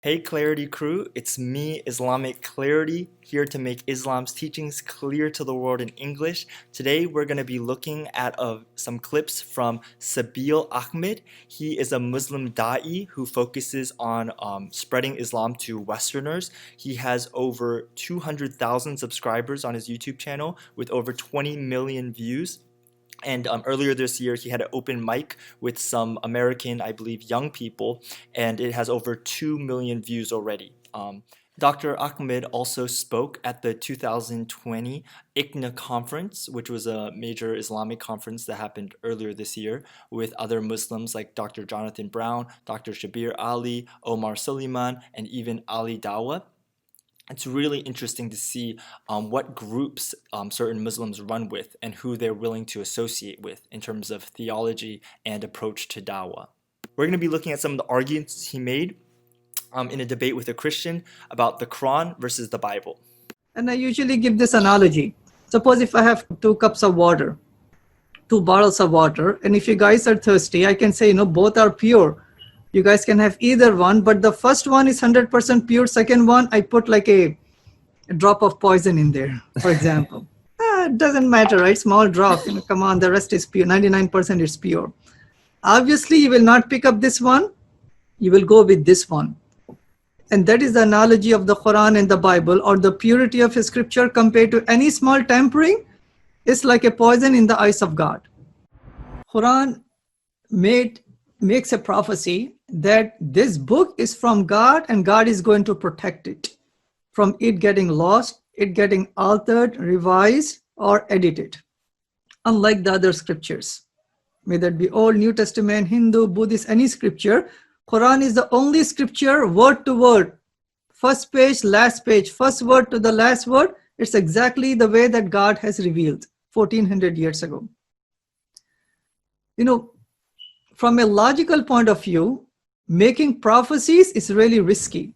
Hey Clarity crew, it's me, Islamic Clarity, here to make Islam's teachings clear to the world in English. Today we're going to be looking at some clips from Sabeel Ahmed. He is a Muslim da'i who focuses on spreading Islam to Westerners. He has over 200,000 subscribers on his YouTube channel with over 20 million views. And earlier this year, he had an open mic with some American, I believe, young people, and it has over 2 million views already. Dr. Ahmed also spoke at the 2020 ICNA conference, which was a major Islamic conference that happened earlier this year with other Muslims like Dr. Jonathan Brown, Dr. Shabir Ali, Omar Suleiman, and even Ali Dawa. It's really interesting to see what groups certain Muslims run with and who they're willing to associate with in terms of theology and approach to dawah. We're going to be looking at some of the arguments he made in a debate with a Christian about the Quran versus the Bible. And I usually give this analogy. Suppose if I have 2 cups of water, 2 bottles of water, and if you guys are thirsty, I can say, both are pure. You guys can have either one, but the first one is 100% pure. Second one, I put like a drop of poison in there, for example. It doesn't matter, right? Small drop, come on, the rest is pure. 99% is pure. Obviously, you will not pick up this one. You will go with this one. And that is the analogy of the Quran and the Bible, or the purity of scripture compared to any small tampering is like a poison in the eyes of God. Quran makes a prophecy that this book is from God and God is going to protect it from it getting lost, it getting altered, revised, or edited. Unlike the other scriptures, whether it be Old, New Testament, Hindu, Buddhist, any scripture, Quran is the only scripture word to word, first page, last page, first word to the last word. It's exactly the way that God has revealed 1400 years ago. From a logical point of view, making prophecies is really risky.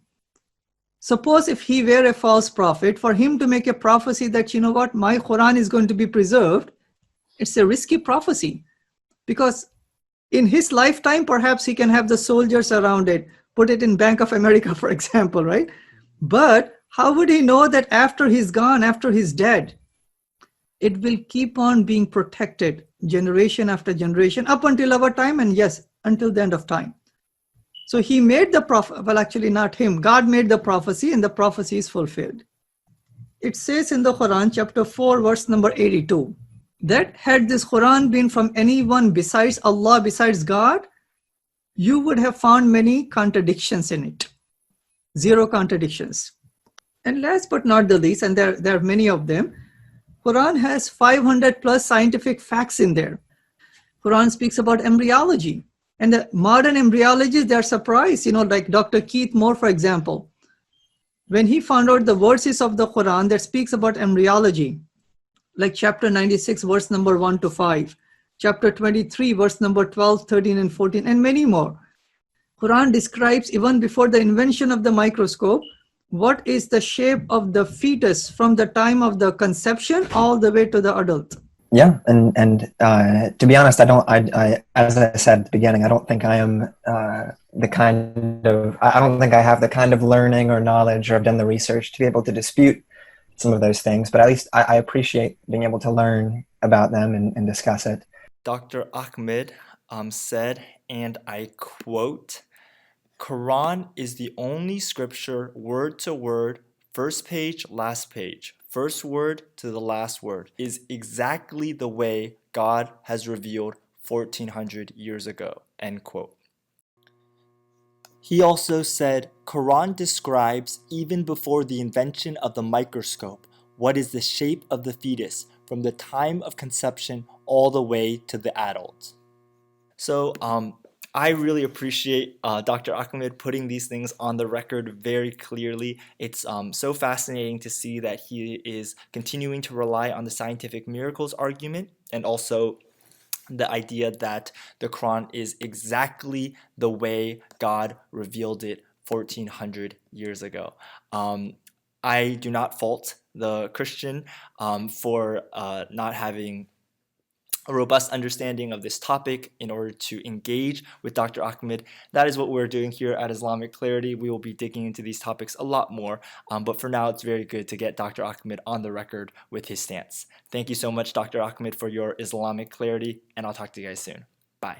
Suppose if he were a false prophet, for him to make a prophecy that, my Quran is going to be preserved, it's a risky prophecy. Because in his lifetime, perhaps he can have the soldiers around it, put it in Bank of America, for example, right? But how would he know that after he's gone, after he's dead, it will keep on being protected generation after generation up until our time, and yes, until the end of time. So he made the prophet, well, actually not him, God made the prophecy, and the prophecy is fulfilled. It says in the Quran, chapter 4, verse number 82, that had this Quran been from anyone besides Allah, besides God, you would have found many contradictions in it. 0 contradictions. And last but not the least, and there are many of them, Quran has 500 plus scientific facts in there. Quran speaks about embryology. And the modern embryologists, they're surprised, like Dr. Keith Moore, for example. When he found out the verses of the Quran that speaks about embryology, like chapter 96, verse number 1 to 5, chapter 23, verse number 12, 13, and 14, and many more. Quran describes, even before the invention of the microscope, what is the shape of the fetus from the time of the conception all the way to the adult. Yeah, and to be honest, I as I said at the beginning, I don't think I am I don't think I have the kind of learning or knowledge or have done the research to be able to dispute some of those things, but at least I appreciate being able to learn about them and discuss it. Dr. Ahmed said, and I quote, Quran is the only scripture word to word, first page, last page, first word to the last word, is exactly the way God has revealed 1400 years ago, end quote. He also said, Quran describes, even before the invention of the microscope, what is the shape of the fetus from the time of conception all the way to the adult. So, I really appreciate Dr. Ahmed putting these things on the record very clearly. It's so fascinating to see that he is continuing to rely on the scientific miracles argument and also the idea that the Quran is exactly the way God revealed it 1400 years ago. I do not fault the Christian for not having a robust understanding of this topic in order to engage with Dr. Ahmed. That is what we're doing here at Islamic Clarity. We will be digging into these topics a lot more, but for now it's very good to get Dr. Ahmed on the record with his stance. Thank you so much, Dr. Ahmed, for your Islamic clarity, and I'll talk to you guys soon. Bye.